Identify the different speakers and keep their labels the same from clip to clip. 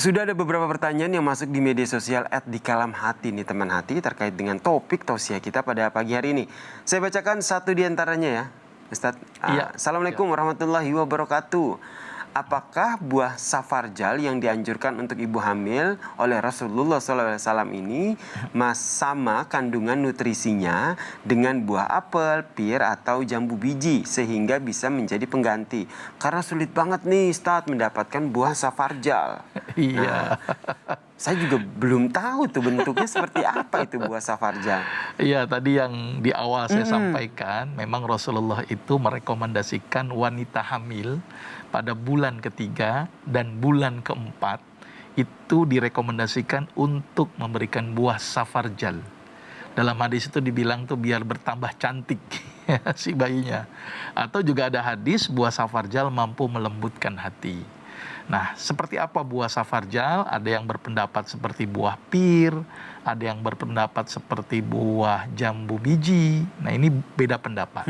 Speaker 1: Sudah ada beberapa pertanyaan yang masuk di media sosial @dikalamhati nih teman hati terkait dengan topik tausiah kita pada pagi hari ini. Saya bacakan satu di antaranya ya, Ustadz.
Speaker 2: Iya.
Speaker 1: Assalamualaikum warahmatullahi wabarakatuh. Apakah buah safarjal yang dianjurkan untuk ibu hamil oleh Rasulullah SAW ini sama kandungan nutrisinya dengan buah apel, pir, atau jambu biji sehingga bisa menjadi pengganti? Karena sulit banget nih Ustadz mendapatkan buah safarjal.
Speaker 2: Iya.
Speaker 1: Nah, saya juga belum tahu tuh bentuknya seperti apa itu buah safarjal.
Speaker 2: Iya, tadi yang di awal saya sampaikan, memang Rasulullah itu merekomendasikan wanita hamil pada bulan ketiga dan bulan keempat itu direkomendasikan untuk memberikan buah safarjal. Dalam hadis itu dibilang tuh biar bertambah cantik si bayinya. Atau juga ada hadis buah safarjal mampu melembutkan hati. Nah, seperti apa buah safarjal? Ada yang berpendapat seperti buah pir, ada yang berpendapat seperti buah jambu biji. Nah, ini beda pendapat.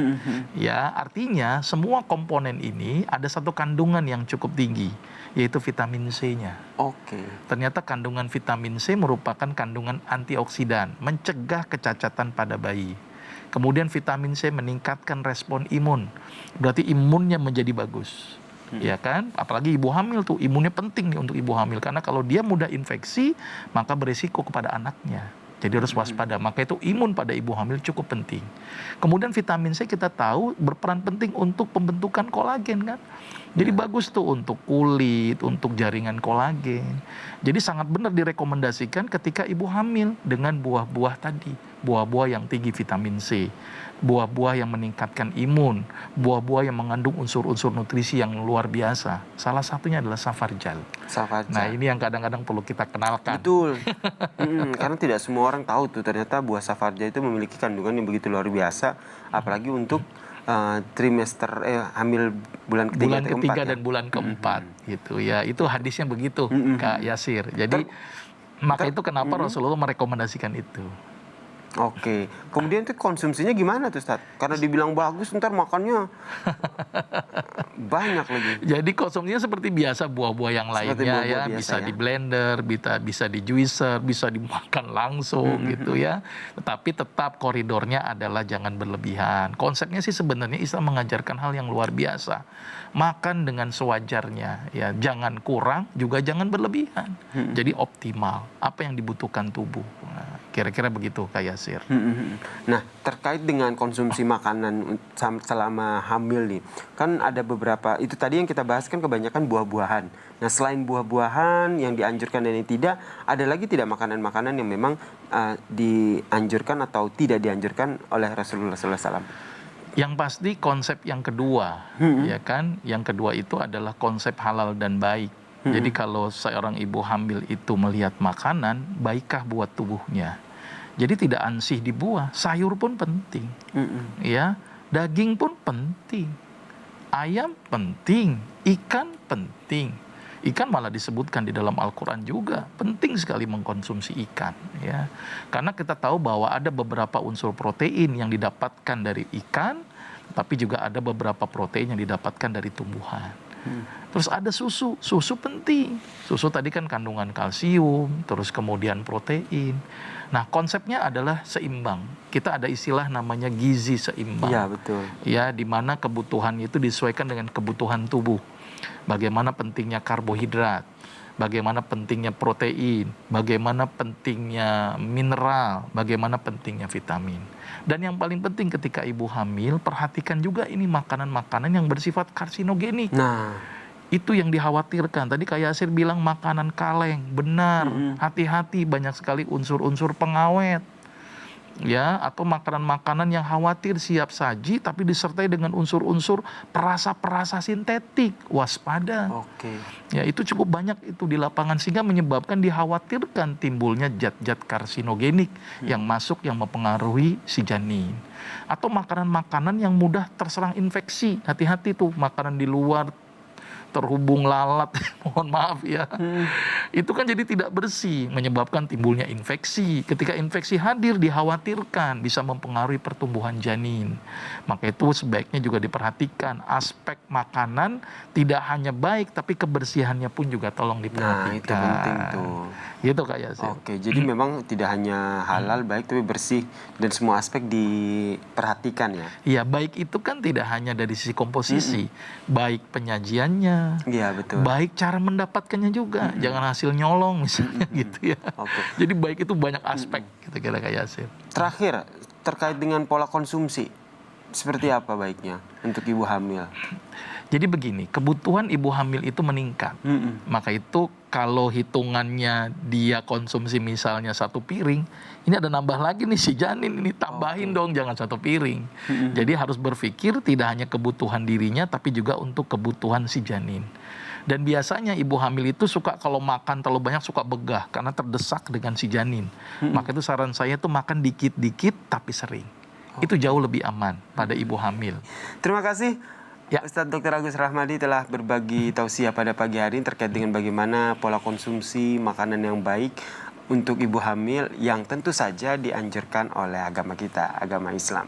Speaker 2: Ya, artinya semua komponen ini ada satu kandungan yang cukup tinggi, yaitu vitamin C-nya.
Speaker 1: Oke.
Speaker 2: Ternyata kandungan vitamin C merupakan kandungan antioksidan, mencegah kecacatan pada bayi. Kemudian vitamin C meningkatkan respon imun, berarti imunnya menjadi bagus. Ya kan, apalagi ibu hamil tuh imunnya penting nih untuk ibu hamil, karena kalau dia mudah infeksi maka berisiko kepada anaknya. Jadi harus waspada. Maka itu imun pada ibu hamil cukup penting. Kemudian vitamin C kita tahu berperan penting untuk pembentukan kolagen kan. Jadi bagus tuh untuk kulit, untuk jaringan kolagen. Jadi sangat benar direkomendasikan ketika ibu hamil dengan buah-buah tadi. Buah-buah yang tinggi vitamin C, buah-buah yang meningkatkan imun, buah-buah yang mengandung unsur-unsur nutrisi yang luar biasa. Salah satunya adalah safarjal. Nah, ini yang kadang-kadang perlu kita kenalkan.
Speaker 1: Betul. Karena tidak semua orang tahu tuh ternyata buah safarjal itu memiliki kandungan yang begitu luar biasa, apalagi untuk trimester hamil bulan ketiga,
Speaker 2: bulan ketiga
Speaker 1: keempat,
Speaker 2: dan bulan keempat gitu ya. Itu hadisnya begitu, Kak Yasir. Jadi maka itu kenapa Rasulullah merekomendasikan itu.
Speaker 1: Oke, kemudian tuh konsumsinya gimana tuh Ustaz? Karena dibilang bagus, ntar makannya banyak lagi.
Speaker 2: Jadi konsumsinya seperti biasa buah-buah yang lainnya ya, bisa di blender, bisa di juicer, bisa dimakan langsung gitu ya. Tetapi tetap koridornya adalah jangan berlebihan. Konsepnya sih sebenarnya Islam mengajarkan hal yang luar biasa. Makan dengan sewajarnya ya, jangan kurang juga jangan berlebihan. Jadi optimal apa yang dibutuhkan tubuh. Nah, kira-kira begitu Kak Yasir.
Speaker 1: Nah, terkait dengan konsumsi makanan selama hamil nih, kan ada beberapa, itu tadi yang kita bahas kan kebanyakan buah-buahan. Nah, selain buah-buahan yang dianjurkan dan yang tidak, ada lagi tidak makanan-makanan yang memang dianjurkan atau tidak dianjurkan oleh Rasulullah SAW?
Speaker 2: Yang pasti konsep yang kedua, ya kan? Yang kedua itu adalah konsep halal dan baik. Jadi kalau seorang ibu hamil itu melihat makanan, baikkah buat tubuhnya? Jadi tidak ansih di buah, sayur pun penting, ya, daging pun penting, ayam penting, ikan penting. Ikan malah disebutkan di dalam Al-Quran juga, penting sekali mengkonsumsi ikan, ya. Karena kita tahu bahwa ada beberapa unsur protein yang didapatkan dari ikan, tapi juga ada beberapa protein yang didapatkan dari tumbuhan. Terus ada susu, susu penting. Susu tadi kan kandungan kalsium, terus kemudian protein. Nah, konsepnya adalah seimbang. Kita ada istilah namanya gizi seimbang.
Speaker 1: Ya, betul.
Speaker 2: Ya, di mana kebutuhan itu disesuaikan dengan kebutuhan tubuh. Bagaimana pentingnya karbohidrat, bagaimana pentingnya protein, bagaimana pentingnya mineral, bagaimana pentingnya vitamin. Dan yang paling penting ketika ibu hamil, perhatikan juga ini makanan-makanan yang bersifat karsinogenik.
Speaker 1: Nah,
Speaker 2: itu yang dikhawatirkan. Tadi Kak Yasir bilang makanan kaleng, benar. Hati-hati, banyak sekali unsur-unsur pengawet. Ya, atau makanan-makanan yang khawatir siap saji tapi disertai dengan unsur-unsur perasa-perasa sintetik. Waspada.
Speaker 1: Oke.
Speaker 2: Ya, itu cukup banyak itu di lapangan sehingga menyebabkan dikhawatirkan timbulnya zat-zat karsinogenik yang masuk yang mempengaruhi si janin. Atau makanan-makanan yang mudah terserang infeksi. Hati-hati tuh, makanan di luar terhubung lalat, mohon maaf ya. Itu kan jadi tidak bersih, menyebabkan timbulnya infeksi. Ketika infeksi hadir dikhawatirkan bisa mempengaruhi pertumbuhan janin. Maka itu sebaiknya juga diperhatikan aspek makanan tidak hanya baik tapi kebersihannya pun juga tolong diperhatikan.
Speaker 1: Nah, itu penting tuh.
Speaker 2: Gitu Kak Yasin.
Speaker 1: Oke, jadi memang tidak hanya halal baik tapi bersih dan semua aspek diperhatikan ya.
Speaker 2: Iya, baik itu kan tidak hanya dari sisi komposisi, baik penyajiannya,
Speaker 1: Iya, betul.
Speaker 2: baik cara mendapatkannya juga, jangan hasil nyolong misalnya gitu ya.
Speaker 1: Oke.
Speaker 2: Jadi baik itu banyak aspek gitu kira Kak Yasin.
Speaker 1: Terakhir, terkait dengan pola konsumsi. Seperti apa baiknya untuk ibu hamil?
Speaker 2: Jadi begini, kebutuhan ibu hamil itu meningkat. Maka itu kalau hitungannya dia konsumsi misalnya 1 piring, ini ada nambah lagi nih si janin, ini tambahin dong, jangan 1 piring. Jadi harus berpikir tidak hanya kebutuhan dirinya, tapi juga untuk kebutuhan si janin. Dan biasanya ibu hamil itu suka kalau makan terlalu banyak suka begah, karena terdesak dengan si janin. Maka itu saran saya tuh makan dikit-dikit tapi sering. Itu jauh lebih aman pada ibu hamil.
Speaker 1: Terima kasih.
Speaker 2: Ya.
Speaker 1: Ustadz Dr. Agus Rahmadi telah berbagi tausiah pada pagi hari ini terkait dengan bagaimana pola konsumsi makanan yang baik untuk ibu hamil yang tentu saja dianjurkan oleh agama kita, agama Islam.